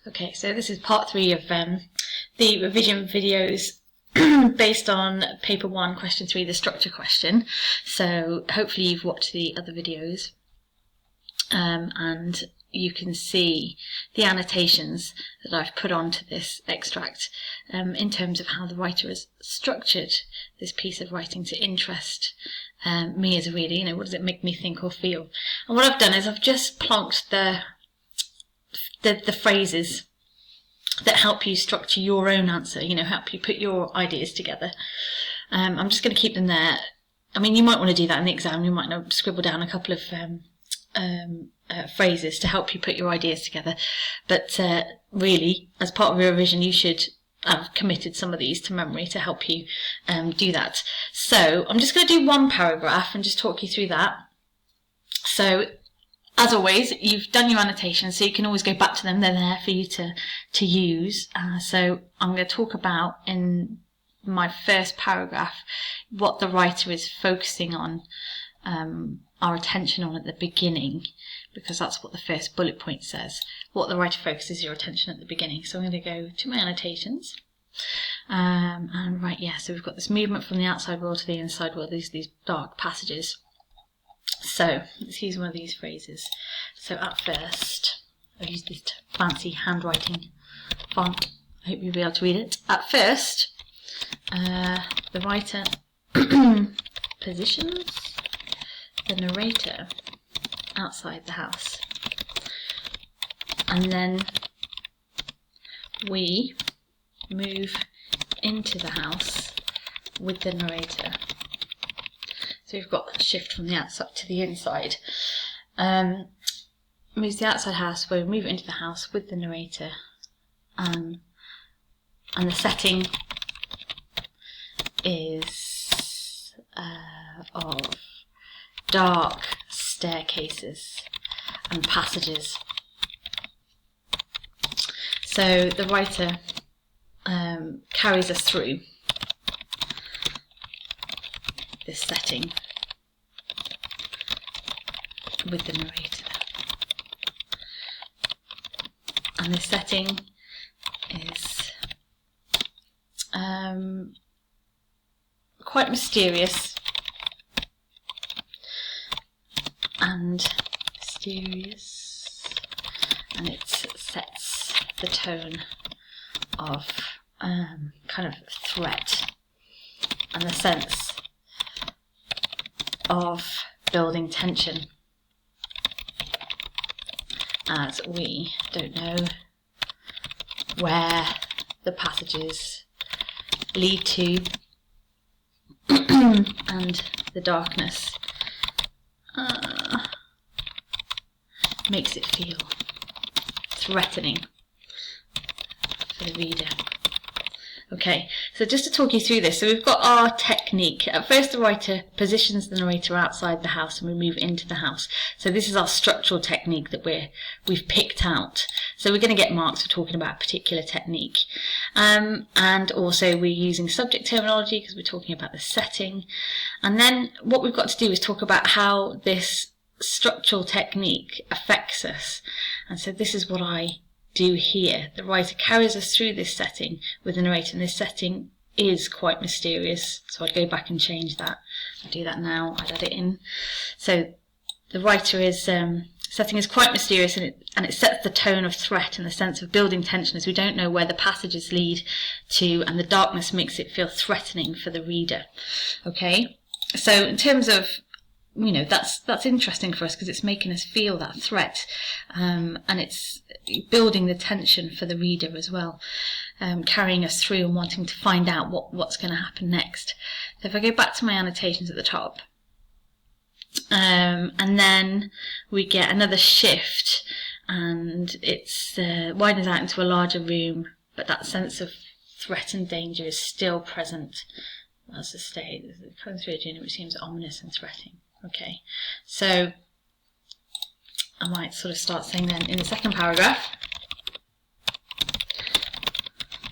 Okay, so this is part 3 of the revision videos based on paper 1, question 3, the structure question. So hopefully you've watched the other videos and you can see the annotations that I've put onto this extract in terms of how the writer has structured this piece of writing to interest me as a reader. You know, what does it make me think or feel? And what I've done is I've just plonked the phrases that help you structure your own answer, you know, help you put your ideas together. I'm just going to keep them there. I mean, you might want to do that in the exam. You might not scribble down a couple of phrases to help you put your ideas together. But really, as part of your revision, you should have committed some of these to memory to help you do that. So I'm just going to do one paragraph and just talk you through that. So, as always, you've done your annotations, so you can always go back to them. They're there for you to use. So I'm going to talk about, in my first paragraph, what the writer is focusing on, our attention on at the beginning, because that's what the first bullet point says. What the writer focuses your attention at the beginning. So I'm going to go to my annotations. And right, yeah, so we've got this movement from the outside world to the inside world, these dark passages. So let's use one of these phrases. So at first, I've used this fancy handwriting font. I hope you'll be able to read it. At first, the writer positions the narrator outside the house. And then we move into the house with the narrator. So we've got a shift from the outside to the inside. Moves the outside house, where we move into the house with the narrator. And the setting is of dark staircases and passages. So the writer carries us through this setting with the narrator. And this setting is quite mysterious and it sets the tone of kind of threat and the sense of building tension, as we don't know where the passages lead to, and the darkness makes it feel threatening for the reader. Okay, so just to talk you through this, so we've got our technique. At first the writer positions the narrator outside the house and we move into the house. So this is our structural technique that we've picked out. So we're going to get marks for talking about a particular technique. And also we're using subject terminology because we're talking about the setting. And then what we've got to do is talk about how this structural technique affects us. And so this is what I do here. The writer carries us through this setting with the narrator, and this setting is quite mysterious, so I'd go back and change that. I'll do that now. I'd add it in. So the writer is setting is quite mysterious, and it sets the tone of threat and the sense of building tension, as we don't know where the passages lead to, and the darkness makes it feel threatening for the reader. Okay, so in terms of, you know, that's interesting for us because it's making us feel that threat, and it's building the tension for the reader as well, carrying us through and wanting to find out what's going to happen next. So if I go back to my annotations at the top, and then we get another shift, and it's widens out into a larger room, but that sense of threat and danger is still present. That's the state. It comes through a journey which seems ominous and threatening. Okay, so I might sort of start saying then in the second paragraph,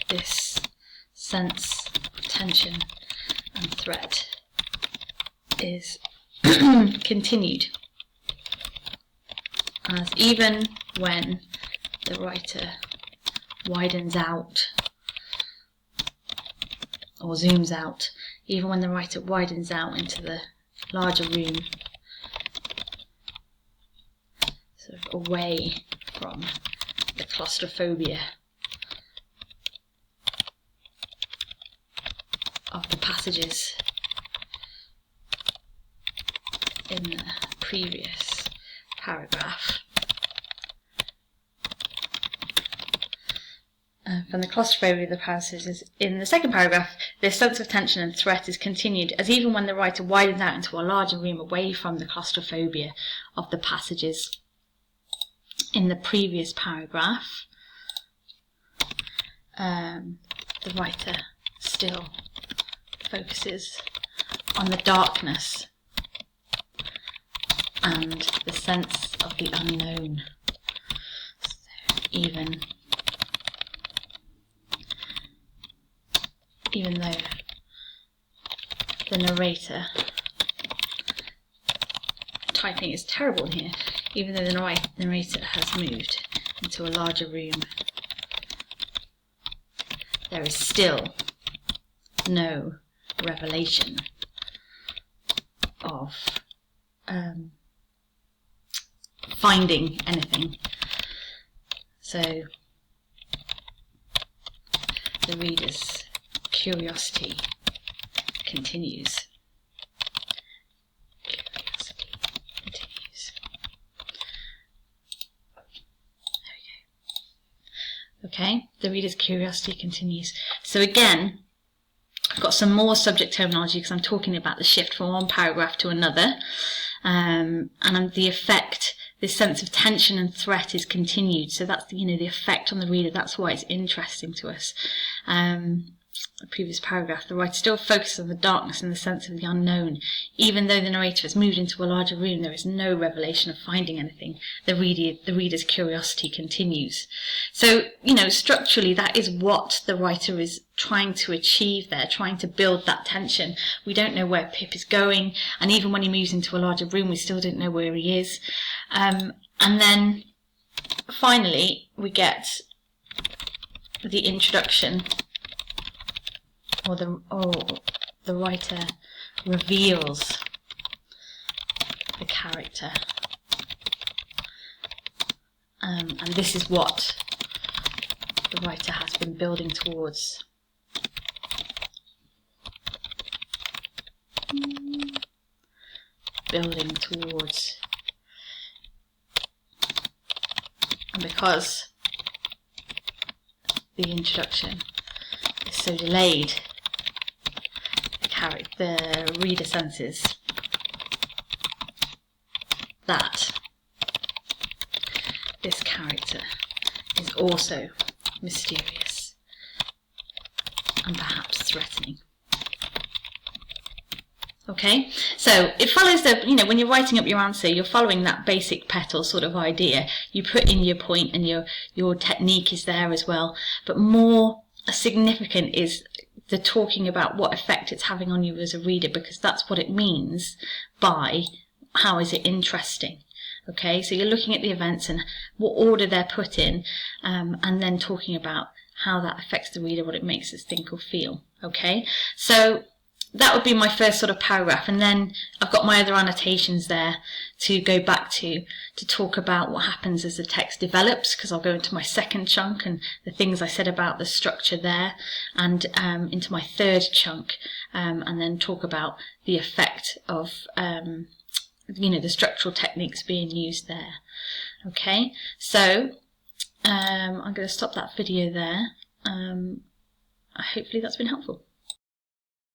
this sense of tension and threat is continued, as even when the writer widens out or zooms out, even when the writer widens out into the larger room, sort of away from the claustrophobia of the passages in the previous paragraph. From the claustrophobia of the passages in the second paragraph, this sense of tension and threat is continued, as even when the writer widens out into a larger room away from the claustrophobia of the passages in the previous paragraph, the writer still focuses on the darkness and the sense of the unknown. So even though the narrator, typing is terrible here, even though the narrator has moved into a larger room, there is still no revelation of finding anything. So the reader's curiosity continues. Okay, the reader's curiosity continues. So again, I've got some more subject terminology because I'm talking about the shift from one paragraph to another, and the effect, this sense of tension and threat is continued. So that's the effect on the reader. That's why it's interesting to us. The previous paragraph, the writer still focuses on the darkness and the sense of the unknown. Even though the narrator has moved into a larger room, there is no revelation of finding anything. The reader's curiosity continues. So, structurally, that is what the writer is trying to achieve there, trying to build that tension. We don't know where Pip is going, and even when he moves into a larger room, we still don't know where he is. And then, finally, we get the introduction, or the writer reveals the character, and this is what the writer has been building towards. And because the introduction is so delayed, the reader senses that this character is also mysterious and perhaps threatening. Okay, so it follows when you're writing up your answer, you're following that basic petal sort of idea. You put in your point and your technique is there as well, but more significant is the talking about what effect it's having on you as a reader, because that's what it means by how is it interesting. Okay, so you're looking at the events and what order they're put in, and then talking about how that affects the reader, what it makes us think or feel. Okay, so that would be my first sort of paragraph, and then I've got my other annotations there to go back to talk about what happens as the text develops, because I'll go into my second chunk and the things I said about the structure there, and into my third chunk, and then talk about the effect of the structural techniques being used there. Okay, so I'm going to stop that video there. Hopefully that's been helpful.